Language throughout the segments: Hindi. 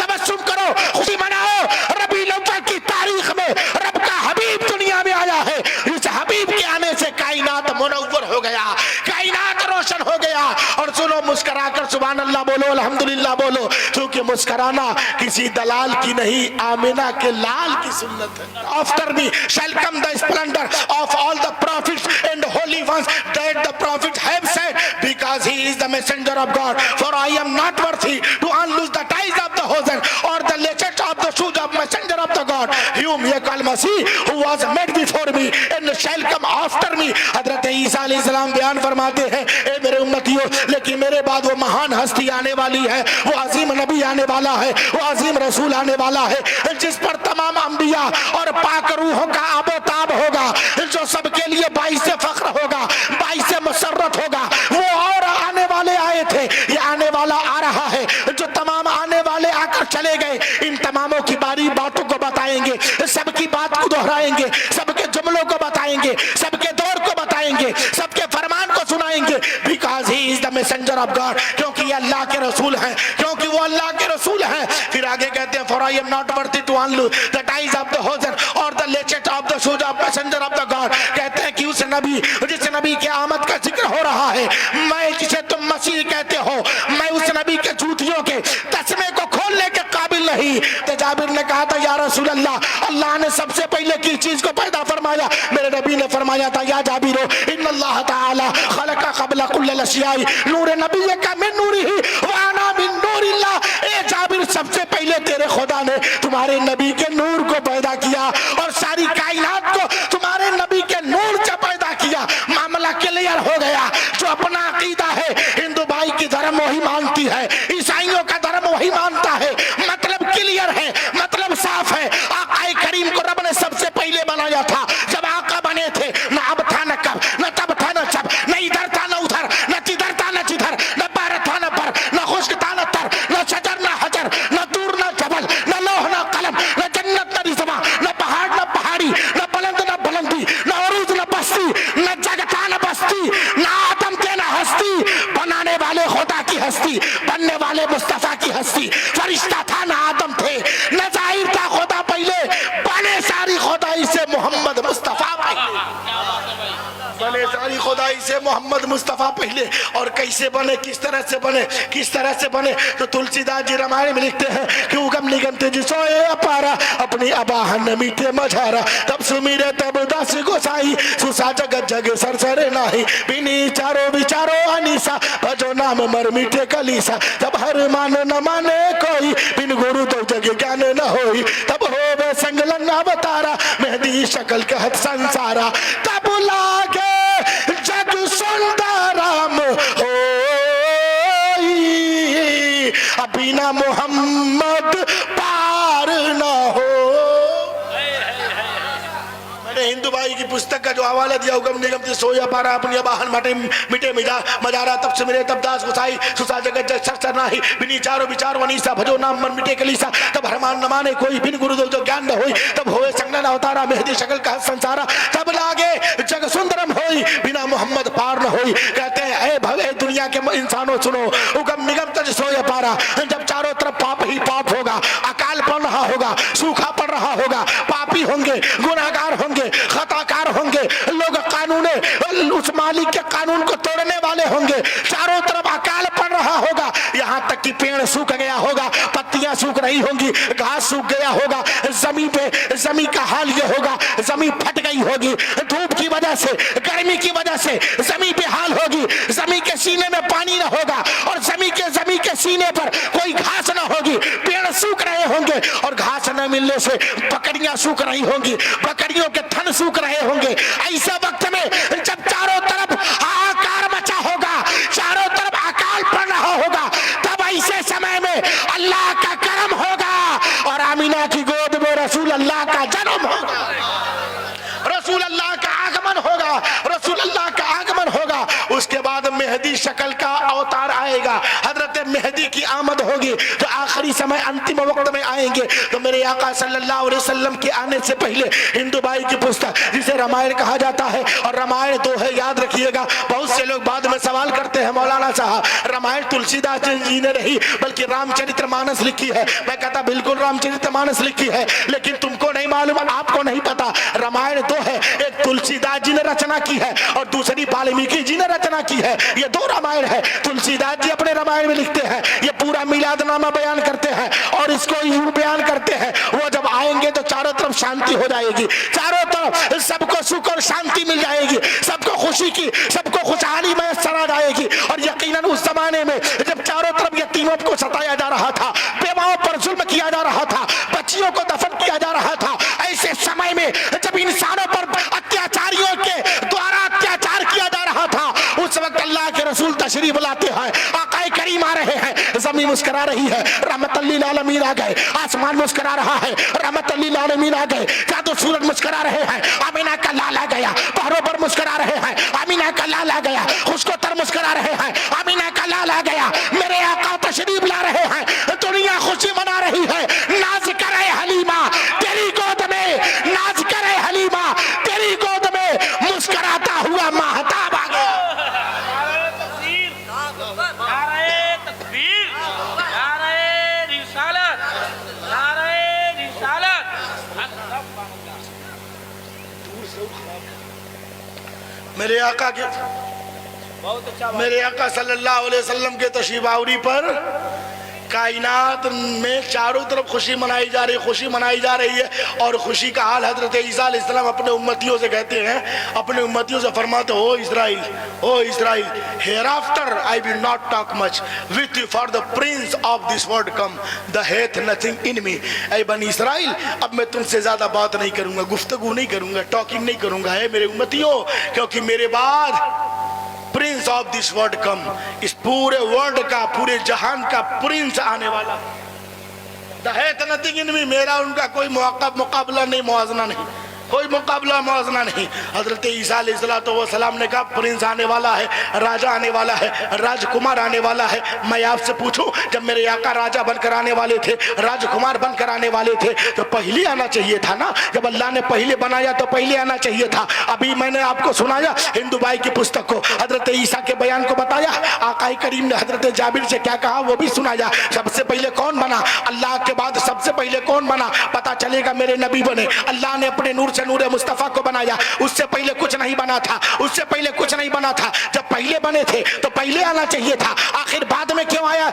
तबस्सुम करो, खुशी मनाओ। रबीउल अव्वल की तारीख में रब का हबीब दुनिया में आया है। इस हबीब के आने से कायनात मुनव्वर हो गया, कायनात रोशन हो गया। और सुनो, मुस्कुराकर सुभान अल्लाह बोलो, अल्हम्दुलिल्लाह बोलो, क्योंकि मुस्कुराना किसी दलाल की नहीं, आमिना के लाल की सुन्नत है। After me shall come the splendour of all the prophets and holy ones that the prophet have said, because he is the messenger of God, for I am not worthy to unloose the ties of the hosen or the latchet of the shoes of messenger of the God, whom ye call Masih, who was made before me and shall come after me। हजरत ईसा अलैहिस्सलाम बयान फरमाते हैं, ए मेरे उम्मतियों, लेकिन मेरे बाद वो महान हस्ती आने वाली है, वो अजीम नबी आने वाला है, वो अजीम रसूल आने वाला है, जिस पर तमाम अंबिया और पाक रूहों का आबोताब होगा, जो सबके लिए बाइस फख्र होगा, बाइस मुसर्रत होगा। वो और आने वाले आए थे, ये आने वाला आ रहा है। जो तमाम आने वाले आकर चले गए, इन तमामों की बारी बातों को बताएंगे, सबकी बात को दोहराएंगे, सबके जुमलों को बताएंगे, सबके दौर को बताएंगे, सबके फरमान को सुनाएंगे। Because he is the messenger of God, क्योंकि ये अल्लाह के रसूल हैं, क्योंकि वो अल्लाह के रसूल हैं। फिर आगे कहते हैं, for I am not worthy to unloose the ties of the hosen or the latchet of the shoes of messenger of the God. कहते हैं कि उस नबी, जिस नबी के आमद का जिक्र हो रहा है, मैं जिसे तुम मसीह कहते हो, मैं उस नबी के जूतियों के तस्मे को खोलने के काबिल नहीं। तो जाबिर ने कहा था, या रसूल अल्लाह, अल्लाह ने सबसे पहले किस चीज को पैदा फरमाया? मेरे नबी ने फरमाया था, या जाबिरो इन्नल्लाह ताला खलका क़ब्ल कुल्ल अशियाई नूर नबिय्यका मिन नूरिही व अना मिन नूरिल्लाह। ए जाबिर, सबसे पहले तेरे खुदा ने तुम्हारे नबी के नूर को पैदा किया और सारी कायनात को तुम्हारे नबी के नूर से पैदा किया। मामला क्लियर हो गया। जो अपना अकीदा है, हिंदू भाई की धर्म वही मानती है, ईसाइयों का धर्म वही मानता है। मतलब क्लियर है, मतलब साफ है। आका करीम को रब ने सबसे पहले बनाया था। जब आका बने थे, न अब था न कब, न तब था न जब, न इधर था न उधर, न तिधर था न जिधर, न बार था न पर, न खुश्क था न तर, न शजर न हजर, न दूर न जबल, न लौह न कलम, न जन्नत न रिज़वा, न पहाड़ न पहाड़ी, न बुलंद न बुलंदी, न अरूज न बस्ती, न जगता न बस्ती, न आदम थे न हस्ती। बनाने वाले खुदा की हस्ती, बनने वाले मुस्तफा की हस्ती। फरिश्ता था न आदम थे, न जाहिर था खुदा पहले, बने सारी खुदाई से मोहम्मद मुस्तफा पहले, बने सारी खुदाई से मोहम्मद मुस्तफा पहले। और कैसे बने, किस तरह से बने, किस तरह से बने? तो तुलसीदास जी रामायण में लिखते हैं कि उगम निगम तेज सोए अपारा, अपनी अबाहन मीठे मझारा, तब सुमीरे तब दास गोसाई, सुसा जगत जग सरसरे नाही, बिनी चारो विचारो अनीसा, भजो नाम मर मीठे कलीसा, तब हर मान न माने कोई, बिन गुरु तो जग ज्ञान न होई, तब होवे संगलन अवतारा, मेहदी शकल कहत संसारा, तब लागे जग सुंदरम होई, बिना मोहम्मद पार न हो। मैंने हिंदू भाई की पुस्तक का जो हवाला दिया, उगम निगम से सोया पारा, अपनी अबाहन मटे मिटे मजारा, तब से मेरे तब दास गोसाई, सुसा जगत जग सर नाही, बिनी चारो विचार वनीसा, भजो नाम मन मिटे कलीसा, तब हरमान न माने कोई, बिन गुरु जो ज्ञान न होई, तब होए संगन अवतारा, मेहदी शकल का संसारा, तब लागे जग सुंदरम होई, बिना मोहम्मद पार न होई। कहते हैं, ए भवे दुनिया के इंसानों सुनो, उगम निगम तज सोया पारा, जब चारों तरफ पाप ही पाप होगा, अकाल पड़ रहा होगा, सूखा पड़ रहा होगा, पापी होंगे, गुनाहगार होंगे, खताकार होंगे, लोग कानून उस मालिक के कानून को तोड़ने वाले होंगे, चारों तरफ अकाल पड़ रहा होगा, यहाँ तक कि पेड़ सूख गया होगा, पत्तियां सूख रही होंगी, घास सूख गया होगा, जमीन का हाल ये होगा, जमीन फट गई होगी, धूप की वजह से, गर्मी की वजह से जमीन पे हाल होगी, जमीन के सीने में पानी न होगा, और जमीन के सीने पर कोई घास न होगी, पेड़ सूख रहे होंगे, और घास न मिलने से बकरियां सूख रही होंगी, बकरियों के थन सूख रहे होंगे। ऐसे वक्त में जब चारों तरफ हाहाकार मचा होगा, चारों तरफ अकाल पड़ रहा होगा, तब ऐसे समय में अल्लाह का करम होगा और आमीना की गोद में रसूल अल्लाह का जन्म होगा, रसूल अल्लाह का आगमन होगा, रसूल अल्लाह का आगमन होगा। उसके बाद मेहदी शक्ल का अवतार आएगा, हजरत मेहदी की आमद होगी, तो आखिरी समय अंतिम वक्त में आएंगे। तो मेरे आका सल्लल्लाहु अलैहि वसल्लम के आने से पहले हिंदू भाई की पुस्तक जिसे रामायण कहा जाता है, और रामायण तो है, याद रखिएगा। बहुत से लोग बाद में सवाल करते हैं मौलाना साहब रामायण तुलसीदास जी ने नहीं बल्कि रामचरितमानस लिखी है। मैं कहता बिल्कुल रामचरितमानस लिखी है, लेकिन तुमको नहीं मालूम, आपको नहीं पता। रामायण दो है, एक तुलसीदास जी ने रचना की है और दूसरी वाल्मीकि जी ने रचना की है। ये दो रामायण है। तुलसीदास जी अपने रामायण में लिखते हैं, ये पूरा मिलादनामा बयान करते हैं और इसको यूं बयान करते हैं, वो जब आएंगे तो चारों तरफ शांति हो जाएगी, चारों तरफ सबको सुख और शांति मिल जाएगी, सबको खुशी की, सबको खुशहाली मैसर आ जाएगी। और यकीनन उस जमाने में जब चारों तरफ यतीमों को सताया जा रहा था, बेवाओं पर जुल्म किया जा रहा था, बच्चियों को दफन किया जा रहा था, ऐसे समय में जब इंसानों पर अत्याचारियों के द्वारा अत्याचार किया जा रहा था, उस वक्त अल्लाह के रसूल तशरीफ लाते हैं, आकाए करीम आ रहे हैं, जमीन मुस्कुरा रही है, रहमतुल लिल आलमीन आ गए, आसमान मुस्कुरा रहा है, रहमतुल लिल आलमीन आ गए, चाँद सूरज मुस्कुरा रहे हैं, आमीना का लाल आ गया, पहाड़ों पर मुस्कुरा रहे हैं, आमीना का लाल आ गया, खुशको तर मुस्कुरा रहे हैं, आमीना का लाल आ गया, मेरे आका तशरीफ ला रहे हैं, दुनिया खुशी मना रही है। नाज करे हलीमा तेरी गोद में, नाज करे हलीमा तेरी गोद में, मुस्कुराता हुआ महताब आ गया। मेरे आका के बहुत अच्छा, मेरे आका सल्लल्लाहु अलैहि वसल्लम के तशरीफ़ावरी पर कायनात में चारों तरफ खुशी मनाई जा रही, खुशी मनाई जा रही है। और खुशी का हाल हजरत ईसा अलैहिस्सलाम अपने उम्मतियों से कहते हैं, अपने उम्मतियों से फरमाते, O Israel, O Israel, hereafter I will not talk much with you for the prince of this world cometh hath nothing in me. ऐ बनी इसराइल, अब मैं तुमसे ज्यादा बात नहीं करूंगा, गुफ्तगू नहीं करूंगा, टॉकिंग नहीं करूंगा, है मेरे उम्मतियों, क्योंकि मेरे बाद प्रिंस ऑफ दिस वर्ल्ड कम, इस पूरे वर्ल्ड का, पूरे जहान का प्रिंस आने वाला। द हेथ नथिंग इन मी, मेरा उनका कोई मुकाबला नहीं, मुआवजा नहीं, कोई मुकाबला मुआवजा नहीं। हजरत ईसा अलैहिस्सलाम ने कहा प्रिंस आने वाला है, राजा आने वाला है, राजकुमार आने वाला है। मैं आपसे पूछूं, जब मेरे आका राजा बनकर आने वाले थे, राजकुमार बनकर आने वाले थे, तो पहले आना चाहिए था ना? जब अल्लाह ने पहले बनाया तो पहले आना चाहिए था। अभी मैंने आपको सुनाया हिंदू भाई की पुस्तक को, हजरत ईसा के बयान को बताया, आका करीम ने हजरत जाबिर से क्या कहा वो भी सुनाया। सबसे पहले कौन बना? अल्लाह के बाद सबसे पहले कौन बना? पता चलेगा मेरे नबी बने। अल्लाह ने अपने नूर नूर मुस्तफा को बनाया, उससे पहले कुछ नहीं बना था, उससे पहले कुछ नहीं बना था। जब पहले बने थे तो पहले आना चाहिए था, आखिर बाद में क्यों आया,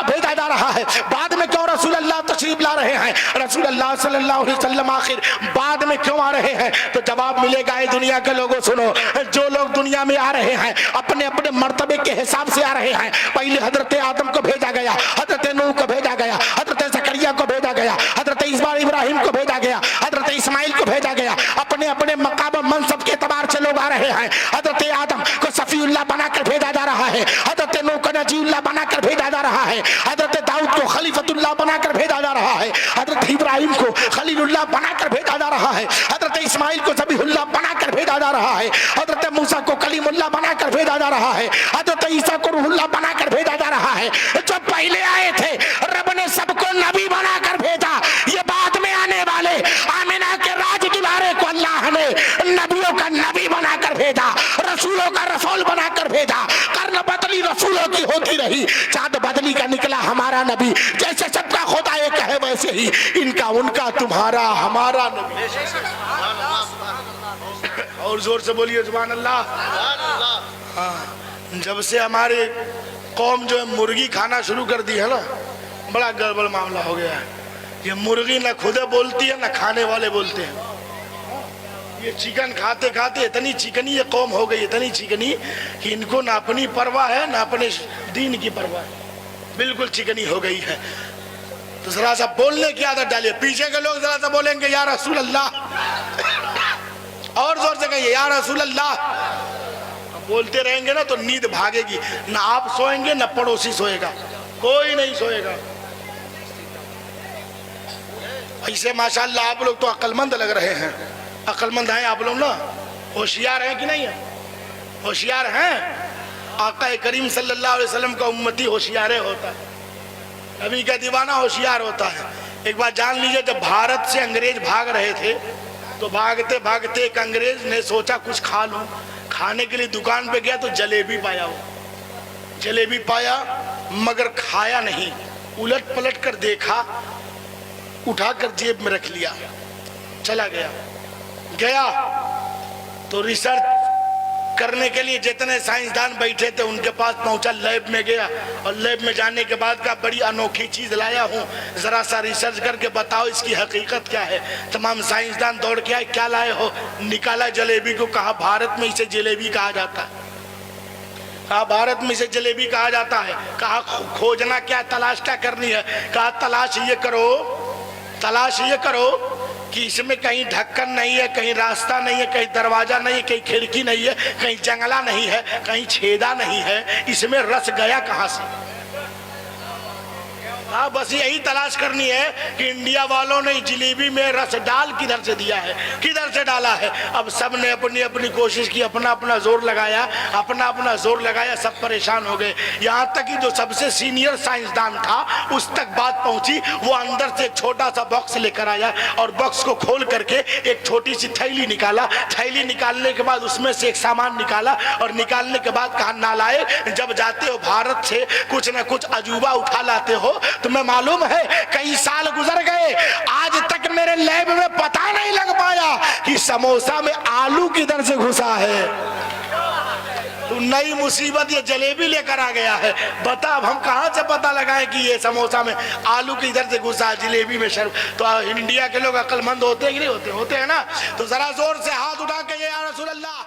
भेजा जा रहा है? बाद में क्यों रसूल अल्लाह तशरीफ ला रहे हैं? रसूल अल्लाह सल्लल्लाहु अलैहि वसल्लम आखिर बाद में क्यों आ रहे हैं? तो जवाब मिलेगा, है दुनिया के लोगों सुनो, जो लोग दुनिया में आ रहे हैं अपने अपने मर्तबे के हिसाब से आ रहे हैं। पहले हजरत आदम को भेजा गया, हजरत नूह को भेजा गया, हजरत जकरिया को भेजा गया, हजरत इब्राहिम को भेजा गया, हजरत इस्माइल को भेजा गया। अपने अपने मकाम मनसब के एतबार से लोग आ रहे हैं। हजरत आदम को सफीउल्लाह बनाकर भेजा जा रहा है, हजरत नूह को नजीउल्लाह बनाकर भेजा जा रहा है, हजरत दाऊद को खलीफतुल्लाह बनाकर भेजा जा रहा है, हजरत इब्राहिम को खलीलुल्लाह बनाकर भेजा जा रहा है, हजरत इस्माइल को ज़बीहुल्लाह बनाकर भेजा जा रहा है, हजरत मूसा को कलीमुल्लाह बनाकर भेजा जा रहा है, हजरत ईसा को रूहुल्लाह बनाकर भेजा जा रहा है। जो पहले आए थे रब ने सबको नबी बनाकर भेजा, ये बाद में आने वाले आमिना के राज दुलारे को अल्लाह ने नबियों का नबी बनाकर भेजा, रसूलों का रसूल बनाकर भेजा। कर्न बदली रसूलों की होती रही, चाँद बदली का निकला हमारा नबी। जैसे सबका खुदा एक है वैसे ही इनका उनका तुम्हारा हमारा नबी। और जोर से बोलिए सुभान अल्लाह। हाँ, जब से हमारे कौम जो है मुर्गी खाना शुरू कर दी है ना, बड़ा गड़बड़ मामला हो गया है। ये मुर्गी ना खुदे बोलती है ना खाने वाले बोलते हैं। ये चिकन खाते खाते इतनी चिकनी ये कौम हो गई, इतनी चिकनी कि इनको ना अपनी परवाह है ना अपने दीन की परवाह है, बिल्कुल चिकनी हो गई है। तो जरा सा बोलने की आदत डालिए। पीछे के लोग जरा सा बोलेंगे या रसूल अल्लाह, और जोर से कहिए या रसूल अल्लाह। बोलते रहेंगे ना तो नींद भागेगी, ना आप सोएंगे ना पड़ोसी सोएगा, कोई नहीं सोएगा। ऐसे माशाल्लाह आप लोग तो अक्लमंद लग रहे हैं। अक्लमंद हैं आप लोग ना, होशियार हैं कि नहीं है? होशियार हैं। आका करीम सल्लल्लाहु अलैहि वसल्लम का उम्मती होशियार होता है। नबी का दीवाना होशियार होता है। एक बात जान लीजिए, जब भारत से अंग्रेज भाग रहे थे तो भागते भागते एक अंग्रेज ने सोचा कुछ खा लूं। खाने के लिए दुकान पे गया तो जलेबी पाया। वो जलेबी पाया मगर खाया नहीं, उलट पलट कर देखा, उठाकर जेब में रख लिया, चला गया तो रिसर्च करने के लिए जितने साइंसदान बैठे थे उनके पास पहुंचा, लैब में गया और लैब में जाने के बाद कहा बड़ी अनोखी चीज लाया हूं, जरा सा रिसर्च करके बताओ इसकी हकीकत क्या है। तमाम साइंसदान दौड़ के आए, क्या लाए हो? निकाला जलेबी को। कहा भारत में इसे जलेबी कहा जाता है। कहा भारत में इसे जलेबी कहा जाता है। कहा खोजना क्या, तलाश क्या करनी है? कहा तलाश ये करो कि इसमें कहीं ढक्कन नहीं है, कहीं रास्ता नहीं है, कहीं दरवाजा नहीं है, कहीं खिड़की नहीं है, कहीं जंगला नहीं है, कहीं छेदा नहीं है, इसमें रस गया कहां से? हाँ, बस यही तलाश करनी है कि इंडिया वालों ने जलेबी में रस डाल किधर से दिया है, किधर से डाला है। अब सब ने अपनी अपनी कोशिश की, अपना अपना जोर लगाया, सब परेशान हो गए। यहाँ तक कि जो सबसे सीनियर साइंसदान था उस तक बात पहुंची। वो अंदर से एक छोटा सा बॉक्स लेकर आया और बॉक्स को खोल करके एक छोटी सी थैली निकाला। थैली निकालने के बाद उसमें से एक सामान निकाला और निकालने के बाद कहा, नालायक, जब जाते हो भारत से कुछ न कुछ अजूबा उठा लाते हो। तुम्हें मालूम है कई साल गुजर गए, आज तक मेरे लैब में पता नहीं लग पाया कि समोसा में आलू किधर से घुसा है। तू नई मुसीबत ये जलेबी लेकर आ गया है, बता अब हम कहां से पता लगाएं कि ये समोसा में आलू किधर से घुसा, जलेबी में शर्म। तो इंडिया के लोग अक्लमंद होते हैं कि नहीं होते? होते हैं ना। तो जरा जोर से हाथ उठा के ये या रसूल अल्लाह